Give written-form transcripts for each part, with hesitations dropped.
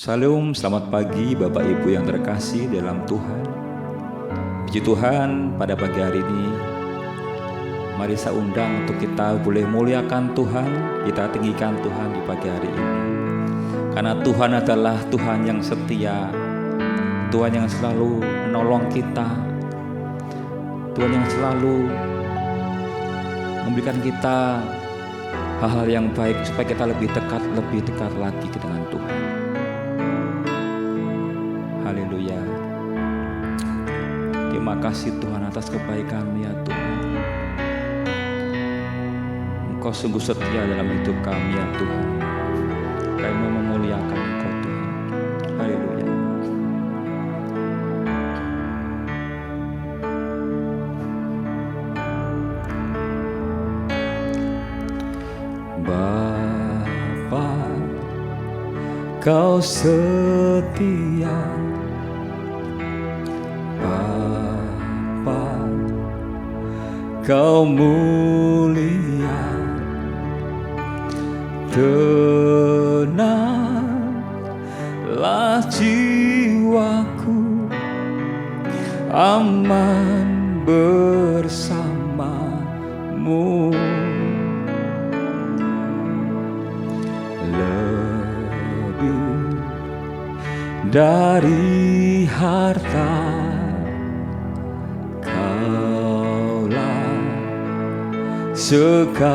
Salam, selamat pagi Bapak Ibu yang terkasih dalam Tuhan. Puji Tuhan, pada pagi hari ini mari saya undang untuk kita boleh muliakan Tuhan, kita tinggikan Tuhan di pagi hari ini. Karena Tuhan adalah Tuhan yang setia, Tuhan yang selalu menolong kita, Tuhan yang selalu memberikan kita hal-hal yang baik supaya kita lebih dekat lagi dengan Tuhan. Haleluya. Terima kasih Tuhan atas kebaikan-Mu ya Tuhan. Engkau sungguh setia dalam hidup kami ya Tuhan. Kami mau memuliakan Engkau Tuhan. Haleluya. Bapa, Kau setia. Bapa, Kau mulia. Tenanglah jiwaku, aman bersamamu. Lebih dari harta, Kaulah segalanya.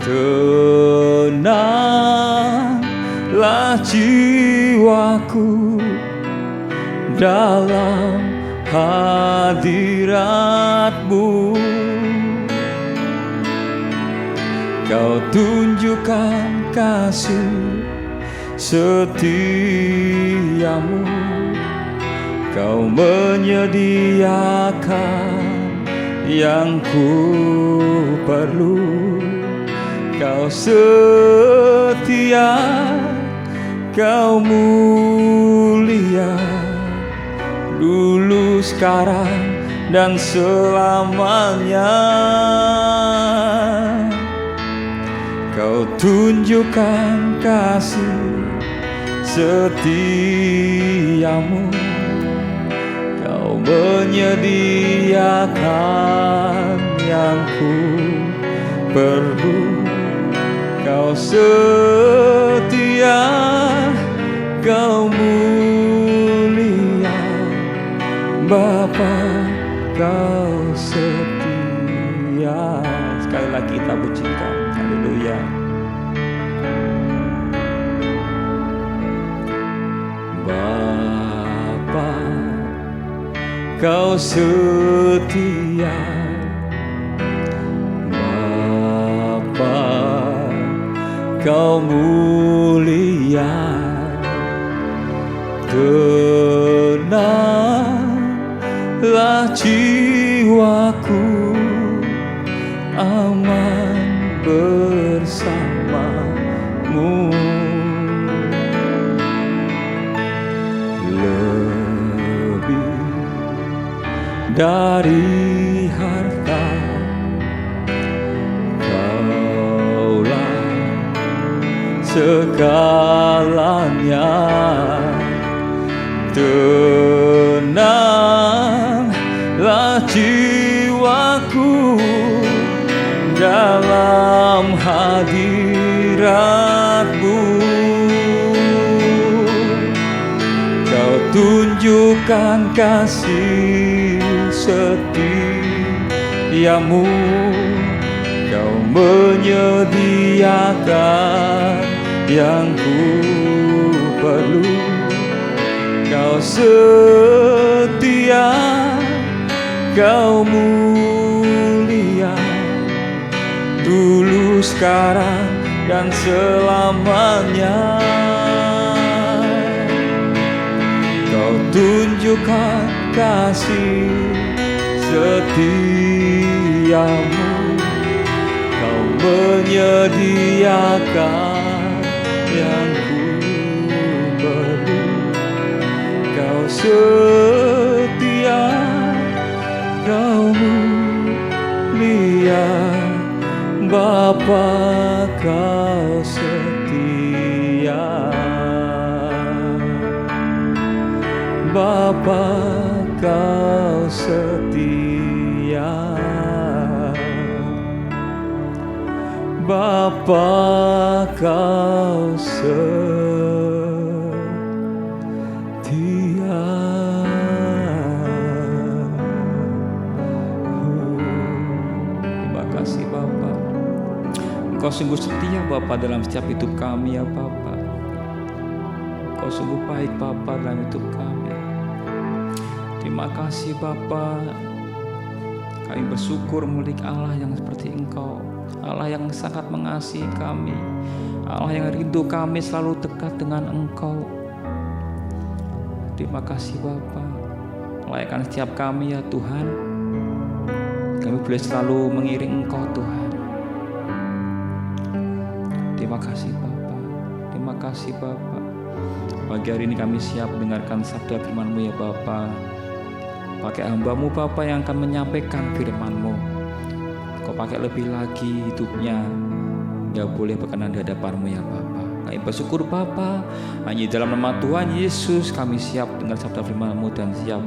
Tenanglah jiwaku dalam hadirat-Mu. Kau tunjukkan kasih setiamu, Kau menyediakan yang ku perlu. Kau setia, Kau mulia, dulu, sekarang, dan selamanya. Kau tunjukkan kasih setiamu, Kau menyediakan yang ku perlu. Kau setia, Kau mulia, Bapa, Kau setia. Sekali lagi kita pujikan. Haleluya. Bapa, Kau setia. Bapa, Kau mulia. Tenanglah jiwaku, aman bersamamu. Lebih dari harta, Kaulah segalanya. Tenanglah jiwaku dalam hadirat-Mu. Kau tunjukkan kasih setiamu, Kau menyediakan yang ku perlu. Kau setia, Kau mulia, dulu, sekarang, dan selamanya. Kau tunjukkan kasih setiamu, Kau menyediakan yang ku perlu. Kau setia, Kau mulia, Bapa, Kau setia. Bapa Kau setia, Bapa Kau setia. Terima kasih Bapa, Engkau sungguh setia Bapa dalam setiap hidup kami ya Bapa. Engkau sungguh baik Bapa dalam hidup kami. Terima kasih Bapa, kami bersyukur memiliki Allah yang seperti Engkau, Allah yang sangat mengasihi kami, Allah yang rindu kami selalu dekat dengan Engkau. Terima kasih Bapa, layakkan setiap kami ya Tuhan, kami boleh selalu mengiring Engkau Tuhan. Terima kasih Bapa, terima kasih Bapa. Pagi hari ini kami siap mendengarkan sabda firman-Mu ya Bapa. Pakai hamba-Mu Bapa yang akan menyampaikan firman-Mu. Kau pakai lebih lagi hidupnya, ya boleh berkenan di hadapan-Mu ya Bapa. Kami bersyukur Bapa, hanya dalam nama Tuhan Yesus kami siap dengar sabda firman-Mu dan siap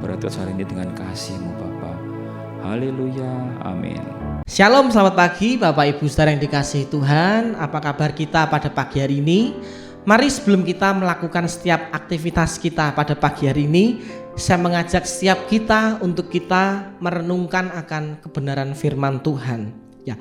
beratus hari ini dengan kasih-Mu Bapa. Haleluya, amin. Shalom, selamat pagi Bapak Ibu Saudara yang dikasihi Tuhan. Apa kabar kita pada pagi hari ini? Mari sebelum kita melakukan setiap aktivitas kita pada pagi hari ini, saya mengajak setiap kita untuk kita merenungkan akan kebenaran firman Tuhan. Ya,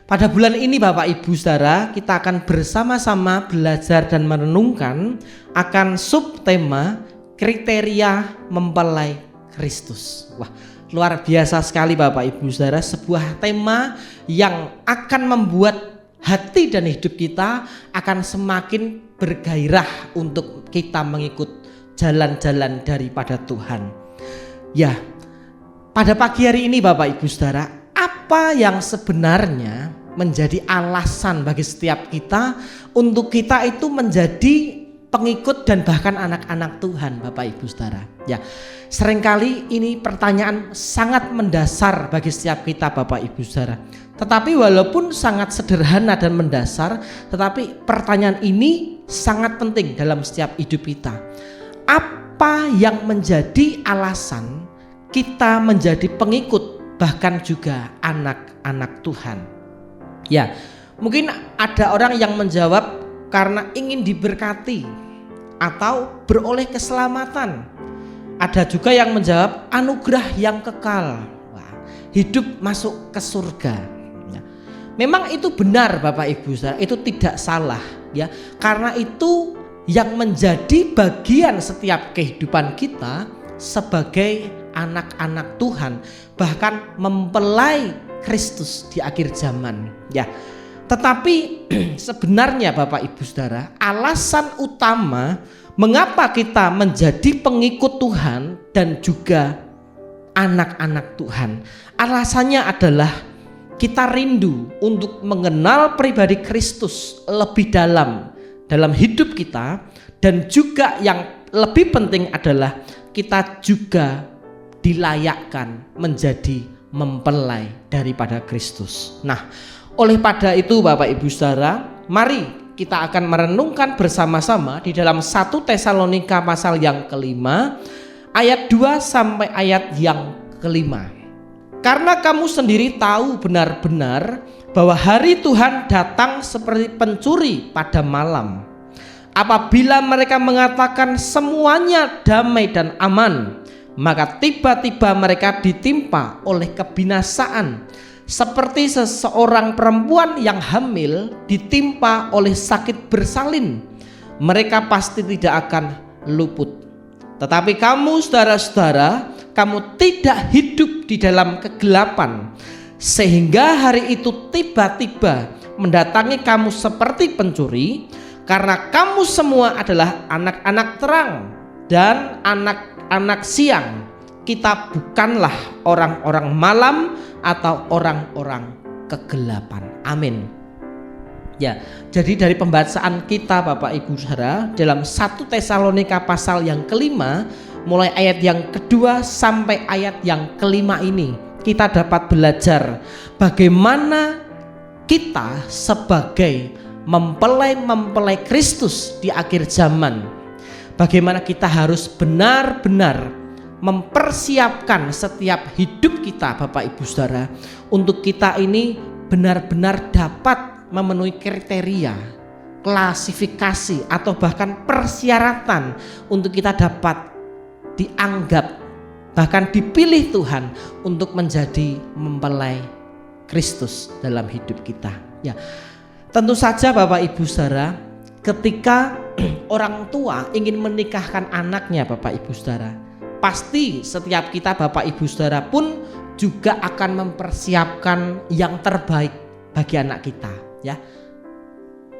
pada bulan ini Bapak Ibu Saudara, kita akan bersama-sama belajar dan merenungkan akan subtema kriteria mempelai Kristus. Wah, luar biasa sekali Bapak Ibu Saudara, sebuah tema yang akan membuat hati dan hidup kita akan semakin bergairah untuk kita mengikut jalan-jalan daripada Tuhan. Ya, pada pagi hari ini Bapak Ibu Saudara, apa yang sebenarnya menjadi alasan bagi setiap kita untuk kita itu menjadi pengikut dan bahkan anak-anak Tuhan Bapak Ibu Saudara? Ya, seringkali ini pertanyaan sangat mendasar bagi setiap kita Bapak Ibu Saudara. Tetapi walaupun sangat sederhana dan mendasar, tetapi pertanyaan ini sangat penting dalam setiap hidup kita. Apa yang menjadi alasan kita menjadi pengikut bahkan juga anak-anak Tuhan? Ya, mungkin ada orang yang menjawab karena ingin diberkati atau beroleh keselamatan. Ada juga yang menjawab anugerah yang kekal. Wah, hidup masuk ke surga. Ya. Memang itu benar Bapak Ibu Saudara, itu tidak salah ya. Karena itu yang menjadi bagian setiap kehidupan kita sebagai anak-anak Tuhan, bahkan mempelai Kristus di akhir zaman ya. Tetapi sebenarnya Bapak Ibu Saudara, alasan utama mengapa kita menjadi pengikut Tuhan dan juga anak-anak Tuhan, alasannya adalah kita rindu untuk mengenal pribadi Kristus lebih dalam hidup kita, dan juga yang lebih penting adalah kita juga dilayakkan menjadi mempelai daripada Kristus. Nah, oleh pada itu Bapak Ibu Saudara, mari kita akan merenungkan bersama-sama di dalam 1 Tesalonika pasal yang kelima, ayat 2 sampai ayat yang kelima. Karena kamu sendiri tahu benar-benar bahwa hari Tuhan datang seperti pencuri pada malam. Apabila mereka mengatakan semuanya damai dan aman, maka tiba-tiba mereka ditimpa oleh kebinasaan, seperti seseorang perempuan yang hamil ditimpa oleh sakit bersalin. Mereka pasti tidak akan luput. Tetapi kamu saudara-saudara, kamu tidak hidup di dalam kegelapan, sehingga hari itu tiba-tiba mendatangi kamu seperti pencuri. Karena kamu semua adalah anak-anak terang dan anak-anak siang. Kita bukanlah orang-orang malam atau orang-orang kegelapan. Amin. Ya, jadi dari pembacaan kita Bapak Ibu Saudara dalam 1 Tesalonika pasal yang kelima, mulai ayat yang kedua sampai ayat yang kelima ini, kita dapat belajar bagaimana kita sebagai mempelai Kristus di akhir zaman, bagaimana kita harus benar-benar mempersiapkan setiap hidup kita Bapak Ibu Saudara, untuk kita ini benar-benar dapat memenuhi kriteria, klasifikasi atau bahkan persyaratan untuk kita dapat dianggap bahkan dipilih Tuhan untuk menjadi mempelai Kristus dalam hidup kita. Ya, tentu saja Bapak Ibu Saudara, ketika orang tua ingin menikahkan anaknya Bapak Ibu Saudara, pasti setiap kita Bapak Ibu Saudara pun juga akan mempersiapkan yang terbaik bagi anak kita, ya,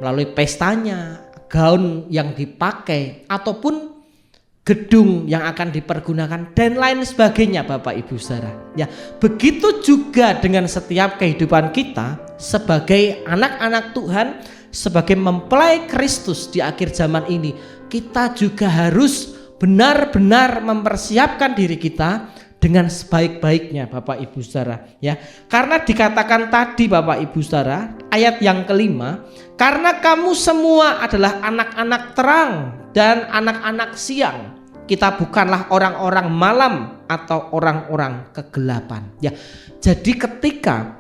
melalui pestanya, gaun yang dipakai, ataupun gedung yang akan dipergunakan dan lain sebagainya Bapak Ibu Saudara. Ya, begitu juga dengan setiap kehidupan kita sebagai anak-anak Tuhan, sebagai mempelai Kristus di akhir zaman ini, kita juga harus benar-benar mempersiapkan diri kita dengan sebaik-baiknya Bapak Ibu Saudara, ya. Karena dikatakan tadi Bapak Ibu Saudara, ayat yang kelima, karena kamu semua adalah anak-anak terang dan anak-anak siang. Kita bukanlah orang-orang malam atau orang-orang kegelapan. Ya, jadi ketika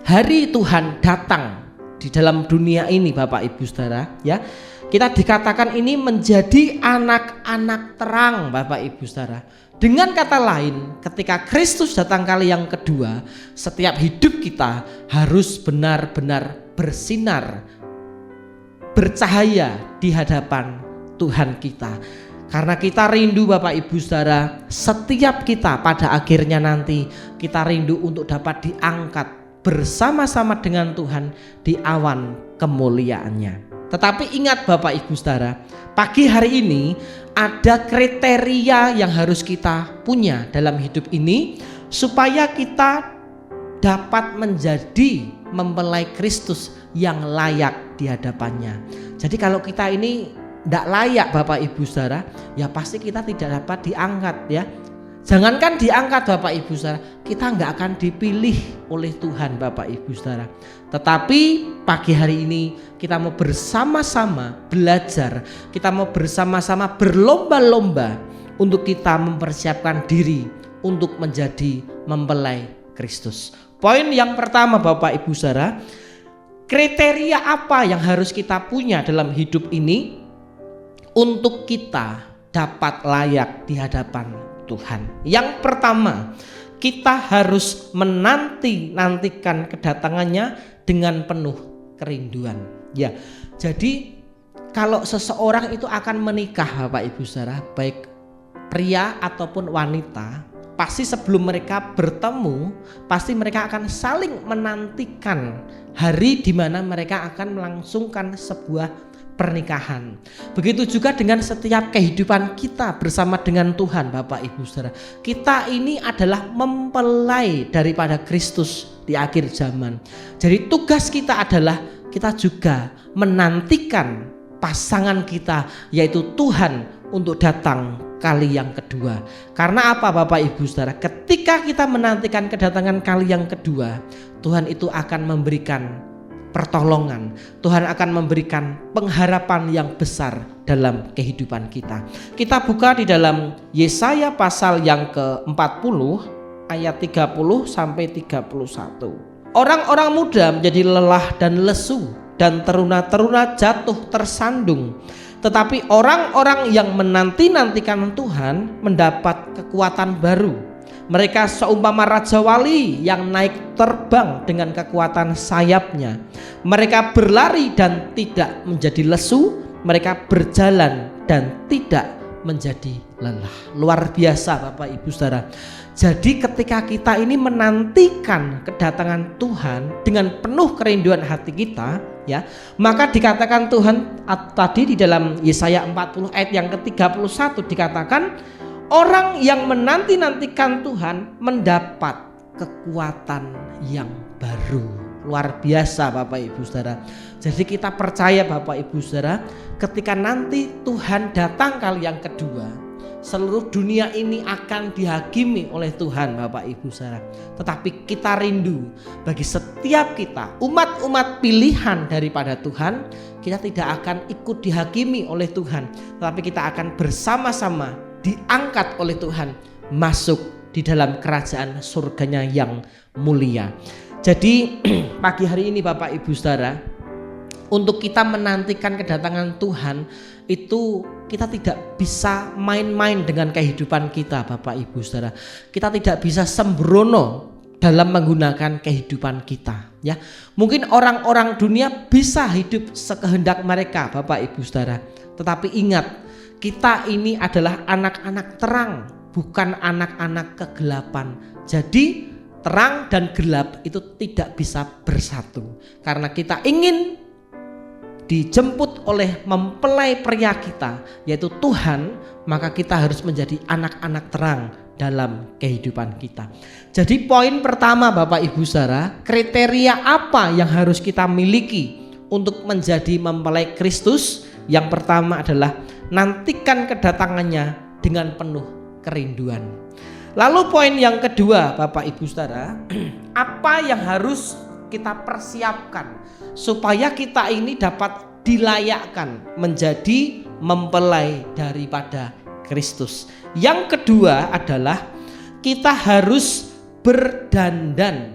hari Tuhan datang di dalam dunia ini Bapak Ibu Saudara, ya, kita dikatakan ini menjadi anak-anak terang Bapak Ibu Saudara. Dengan kata lain, ketika Kristus datang kali yang kedua, setiap hidup kita harus benar-benar bersinar, bercahaya di hadapan Tuhan kita. Karena kita rindu Bapak Ibu Saudara, setiap kita pada akhirnya nanti kita rindu untuk dapat diangkat bersama-sama dengan Tuhan di awan kemuliaannya. Tetapi ingat Bapak Ibu Saudara, pagi hari ini ada kriteria yang harus kita punya dalam hidup ini supaya kita dapat menjadi mempelai Kristus yang layak di hadapannya. Jadi kalau kita ini tidak layak Bapak Ibu Saudara, ya pasti kita tidak dapat diangkat, ya. Jangankan diangkat Bapak Ibu Saudara, kita nggak akan dipilih oleh Tuhan Bapak Ibu Saudara. Tetapi pagi hari ini kita mau bersama-sama belajar, kita mau bersama-sama berlomba-lomba untuk kita mempersiapkan diri untuk menjadi mempelai Kristus. Poin yang pertama Bapak Ibu Saudara, kriteria apa yang harus kita punya dalam hidup ini untuk kita dapat layak di hadapan Tuhan? Yang pertama, kita harus menanti-nantikan kedatangannya dengan penuh kerinduan. Ya, jadi kalau seseorang itu akan menikah Bapak Ibu Saudara, baik pria ataupun wanita, pasti sebelum mereka bertemu, pasti mereka akan saling menantikan hari di mana mereka akan melangsungkan sebuah pernikahan. Begitu juga dengan setiap kehidupan kita bersama dengan Tuhan Bapak Ibu Saudara. Kita ini adalah mempelai daripada Kristus di akhir zaman. Jadi tugas kita adalah kita juga menantikan pasangan kita, yaitu Tuhan, untuk datang kali yang kedua. Karena apa Bapak Ibu Saudara? Ketika kita menantikan kedatangan kali yang kedua, Tuhan itu akan memberikan pertolongan, Tuhan akan memberikan pengharapan yang besar dalam kehidupan kita. Kita buka di dalam Yesaya pasal yang ke-40 ayat 30 sampai 31. Orang-orang muda menjadi lelah dan lesu, dan teruna-teruna jatuh tersandung. Tetapi orang-orang yang menanti-nantikan Tuhan mendapat kekuatan baru. Mereka seumpama raja wali yang naik terbang dengan kekuatan sayapnya. Mereka berlari dan tidak menjadi lesu, mereka berjalan dan tidak menjadi lelah. Luar biasa Bapak Ibu Saudara. Jadi ketika kita ini menantikan kedatangan Tuhan dengan penuh kerinduan hati kita, ya, maka dikatakan Tuhan tadi di dalam Yesaya 40 ayat yang ke-31 dikatakan, orang yang menanti-nantikan Tuhan mendapat kekuatan yang baru. Luar biasa Bapak Ibu Saudara. Jadi kita percaya Bapak Ibu Saudara, ketika nanti Tuhan datang kali yang kedua, seluruh dunia ini akan dihakimi oleh Tuhan Bapak Ibu Saudara. Tetapi kita rindu bagi setiap kita, umat-umat pilihan daripada Tuhan, kita tidak akan ikut dihakimi oleh Tuhan, tetapi kita akan bersama-sama diangkat oleh Tuhan masuk di dalam kerajaan surganya yang mulia. Jadi pagi hari ini Bapak Ibu Saudara, untuk kita menantikan kedatangan Tuhan itu kita tidak bisa main-main dengan kehidupan kita Bapak Ibu Saudara. Kita tidak bisa sembrono dalam menggunakan kehidupan kita, ya. Mungkin orang-orang dunia bisa hidup sekehendak mereka Bapak Ibu Saudara. Tetapi ingat, kita ini adalah anak-anak terang, bukan anak-anak kegelapan. Jadi terang dan gelap itu tidak bisa bersatu. Karena kita ingin dijemput oleh mempelai pria kita, yaitu Tuhan, maka kita harus menjadi anak-anak terang dalam kehidupan kita. Jadi poin pertama Bapak Ibu Saudara, kriteria apa yang harus kita miliki untuk menjadi mempelai Kristus? Yang pertama adalah nantikan kedatangannya dengan penuh kerinduan. Lalu poin yang kedua Bapak Ibu Saudara, apa yang harus kita persiapkan supaya kita ini dapat dilayakkan menjadi mempelai daripada Kristus. Yang kedua adalah kita harus berdandan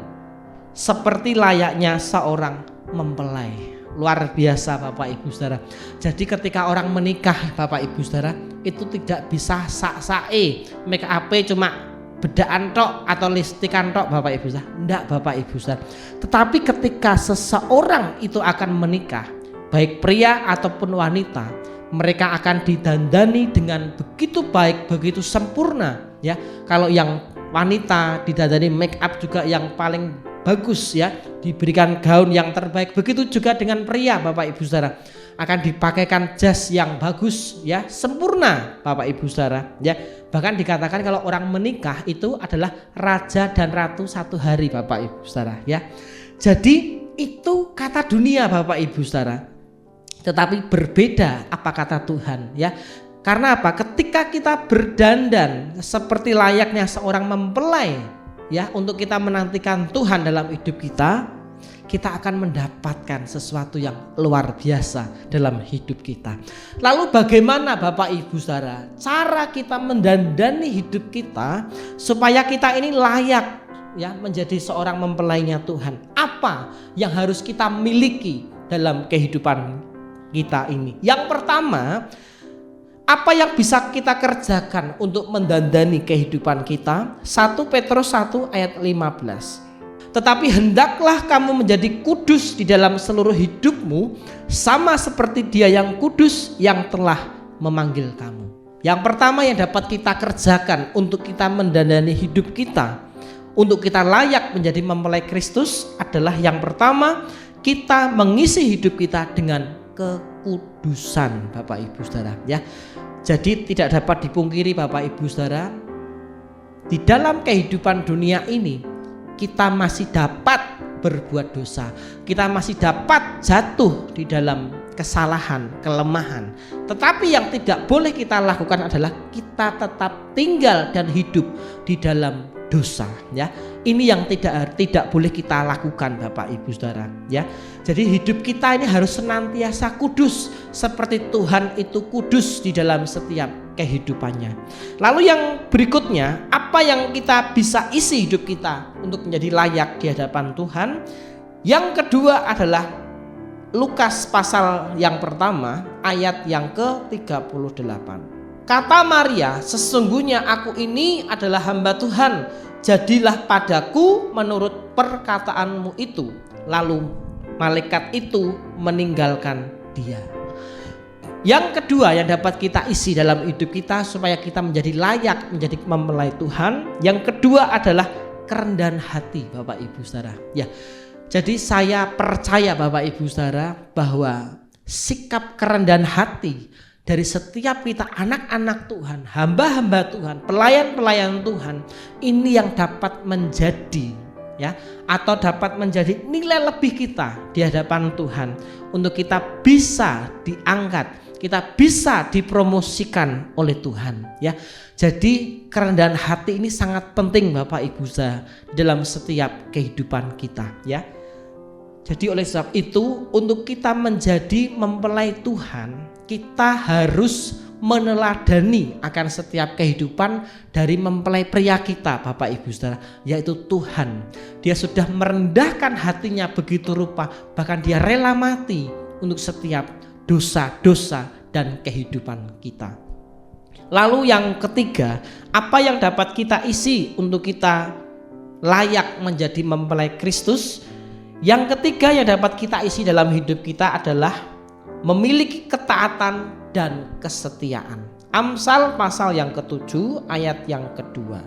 seperti layaknya seorang mempelai. Luar biasa Bapak Ibu Saudara. Jadi ketika orang menikah Bapak Ibu Saudara, itu tidak bisa sak-sae make up cuma bedaan tok atau listikan tok Bapak Ibu Saudara. Enggak Bapak Ibu Saudara. Tetapi ketika seseorang itu akan menikah, baik pria ataupun wanita, mereka akan didandani dengan begitu baik, begitu sempurna, ya. Kalau yang wanita didandani make up juga yang paling bagus, ya, diberikan gaun yang terbaik. Begitu juga dengan pria Bapak Ibu Saudara, akan dipakaikan jas yang bagus, ya, sempurna Bapak Ibu Saudara, ya. Bahkan dikatakan kalau orang menikah itu adalah raja dan ratu satu hari Bapak Ibu Saudara, ya. Jadi itu kata dunia Bapak Ibu Saudara, tetapi berbeda apa kata Tuhan, ya. Karena apa? Ketika kita berdandan seperti layaknya seorang mempelai, ya, untuk kita menantikan Tuhan dalam hidup kita, kita akan mendapatkan sesuatu yang luar biasa dalam hidup kita. Lalu bagaimana Bapak Ibu Saudara cara kita mendandani hidup kita supaya kita ini layak, ya, menjadi seorang mempelainya Tuhan? Apa yang harus kita miliki dalam kehidupan kita ini? Yang pertama, apa yang bisa kita kerjakan untuk mendandani kehidupan kita? 1 Petrus 1 ayat 15. Tetapi hendaklah kamu menjadi kudus di dalam seluruh hidupmu, sama seperti Dia yang kudus yang telah memanggil kamu. Yang pertama yang dapat kita kerjakan untuk kita mendandani hidup kita, untuk kita layak menjadi mempelai Kristus adalah yang pertama, kita mengisi hidup kita dengan kekudusan Bapak Ibu Saudara, ya. Jadi tidak dapat dipungkiri Bapak Ibu Saudara, di dalam kehidupan dunia ini kita masih dapat berbuat dosa, kita masih dapat jatuh di dalam kesalahan, kelemahan. Tetapi yang tidak boleh kita lakukan adalah kita tetap tinggal dan hidup di dalam dosa, ya. Ini yang tidak boleh kita lakukan Bapak Ibu Saudara, ya. Jadi hidup kita ini harus senantiasa kudus seperti Tuhan itu kudus di dalam setiap kehidupannya. Lalu yang berikutnya, apa yang kita bisa isi hidup kita untuk menjadi layak di hadapan Tuhan? Yang kedua adalah Lukas pasal yang pertama ayat yang ke-38. Kata Maria, sesungguhnya aku ini adalah hamba Tuhan, jadilah padaku menurut perkataanmu itu. Lalu malaikat itu meninggalkan dia. Yang kedua yang dapat kita isi dalam hidup kita supaya kita menjadi layak menjadi mempelai Tuhan, yang kedua adalah kerendahan hati Bapak Ibu Saudara, ya. Jadi saya percaya Bapak Ibu Saudara bahwa sikap kerendahan hati dari setiap kita anak-anak Tuhan, hamba-hamba Tuhan, pelayan-pelayan Tuhan, ini yang dapat menjadi, ya, atau dapat menjadi nilai lebih kita di hadapan Tuhan untuk kita bisa diangkat kita bisa dipromosikan oleh Tuhan ya. Jadi kerendahan hati ini sangat penting Bapak Ibu Saudara dalam setiap kehidupan kita ya. Jadi oleh sebab itu untuk kita menjadi mempelai Tuhan, kita harus meneladani akan setiap kehidupan dari mempelai pria kita Bapak Ibu Saudara, yaitu Tuhan. Dia sudah merendahkan hatinya begitu rupa, bahkan dia rela mati untuk setiap dosa-dosa dan kehidupan kita. Lalu yang ketiga, apa yang dapat kita isi untuk kita layak menjadi mempelai Kristus? Yang ketiga yang dapat kita isi dalam hidup kita adalah memiliki ketaatan dan kesetiaan. Amsal pasal yang ke-7 ayat yang kedua.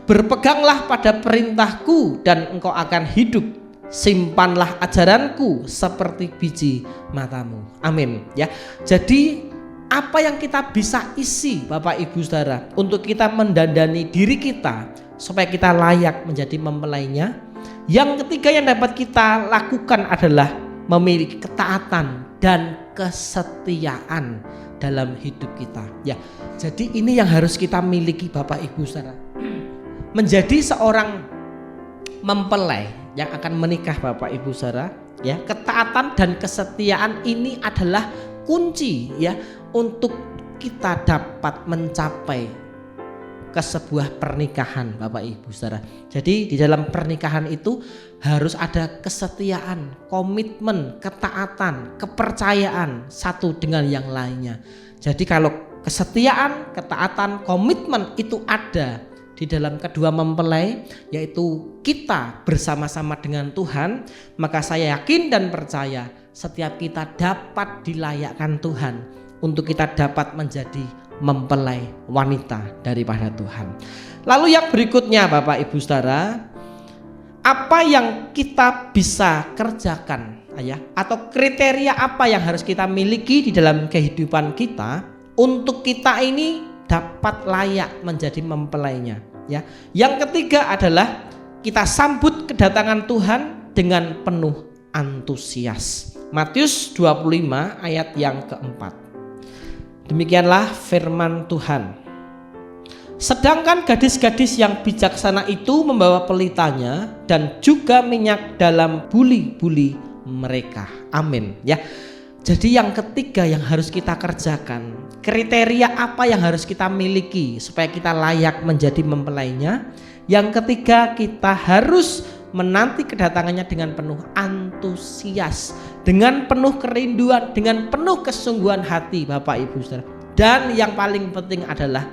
Berpeganglah pada perintahku dan engkau akan hidup. Simpanlah ajaranku seperti biji matamu. Amin ya. Jadi apa yang kita bisa isi Bapak Ibu Saudara untuk kita mendandani diri kita supaya kita layak menjadi mempelainya. Yang ketiga yang dapat kita lakukan adalah memiliki ketaatan dan kesetiaan dalam hidup kita ya. Jadi ini yang harus kita miliki Bapak Ibu Saudara. Menjadi seorang mempelai yang akan menikah Bapak Ibu Saudara ya, ketaatan dan kesetiaan ini adalah kunci ya untuk kita dapat mencapai ke sebuah pernikahan Bapak Ibu Saudara. Jadi di dalam pernikahan itu harus ada kesetiaan, komitmen, ketaatan, kepercayaan satu dengan yang lainnya. Jadi kalau kesetiaan, ketaatan, komitmen itu ada di dalam kedua mempelai, yaitu kita bersama-sama dengan Tuhan, maka saya yakin dan percaya setiap kita dapat dilayakkan Tuhan untuk kita dapat menjadi mempelai wanita daripada Tuhan. Lalu yang berikutnya Bapak Ibu Saudara, apa yang kita bisa kerjakan ya, atau kriteria apa yang harus kita miliki di dalam kehidupan kita untuk kita ini dapat layak menjadi mempelainya ya. Yang ketiga adalah kita sambut kedatangan Tuhan dengan penuh antusias. Matius 25 ayat yang keempat. Demikianlah firman Tuhan. Sedangkan gadis-gadis yang bijaksana itu membawa pelitanya dan juga minyak dalam buli-buli mereka. Amin ya. Jadi yang ketiga yang harus kita kerjakan, kriteria apa yang harus kita miliki supaya kita layak menjadi mempelainya. Yang ketiga, kita harus menanti kedatangannya dengan penuh antusias, dengan penuh kerinduan, dengan penuh kesungguhan hati Bapak Ibu Saudara. Dan yang paling penting adalah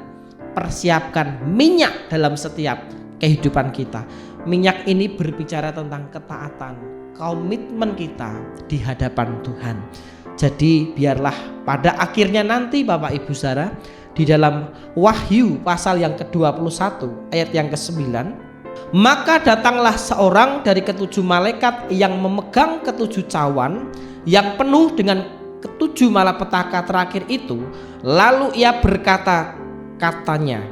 persiapkan minyak dalam setiap kehidupan kita. Minyak ini berbicara tentang ketaatan, komitmen kita di hadapan Tuhan. Jadi biarlah pada akhirnya nanti Bapak Ibu Saudara, di dalam Wahyu pasal yang ke-21 ayat yang ke-9, maka datanglah seorang dari ketujuh malaikat yang memegang ketujuh cawan yang penuh dengan ketujuh malapetaka terakhir itu. Lalu ia berkata, katanya,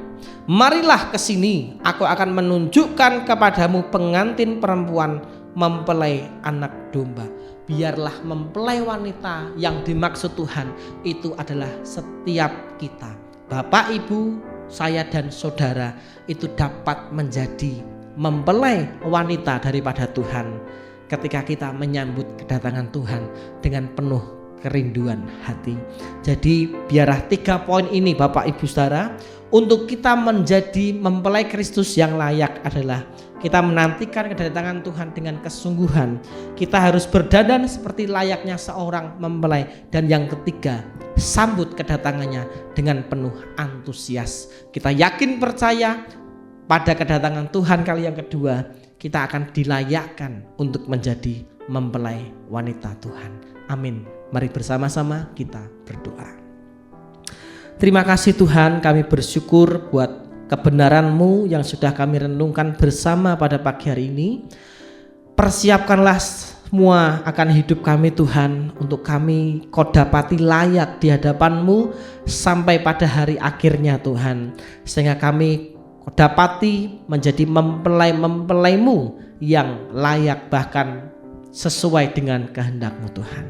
marilah ke sini, aku akan menunjukkan kepadamu pengantin perempuan mempelai anak domba. Biarlah mempelai wanita yang dimaksud Tuhan itu adalah setiap kita, Bapak Ibu, saya dan saudara, itu dapat menjadi mempelai wanita daripada Tuhan ketika kita menyambut kedatangan Tuhan dengan penuh kerinduan hati. Jadi biarlah 3 poin ini Bapak Ibu Saudara, untuk kita menjadi mempelai Kristus yang layak adalah kita menantikan kedatangan Tuhan dengan kesungguhan. Kita harus berdandan seperti layaknya seorang mempelai. Dan yang ketiga, sambut kedatangannya dengan penuh antusias. Kita yakin percaya pada kedatangan Tuhan kali yang kedua, kita akan dilayakkan untuk menjadi mempelai wanita Tuhan. Amin. Mari bersama-sama kita berdoa. Terima kasih Tuhan, kami bersyukur buat kebenaran-Mu yang sudah kami renungkan bersama pada pagi hari ini. Persiapkanlah semua akan hidup kami Tuhan, untuk kami Kau dapati layak di hadapan-Mu sampai pada hari akhirnya Tuhan, sehingga kami Kau dapati menjadi mempelai-mempelai-Mu yang layak bahkan sesuai dengan kehendak-Mu Tuhan.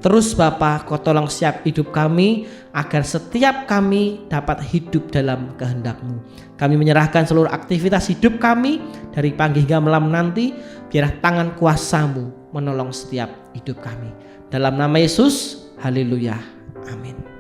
Terus Bapa, Kau tolong setiap hidup kami agar setiap kami dapat hidup dalam kehendak-Mu. Kami menyerahkan seluruh aktivitas hidup kami dari pagi hingga malam nanti. Biarlah tangan kuasa-Mu menolong setiap hidup kami. Dalam nama Yesus, haleluya, amin.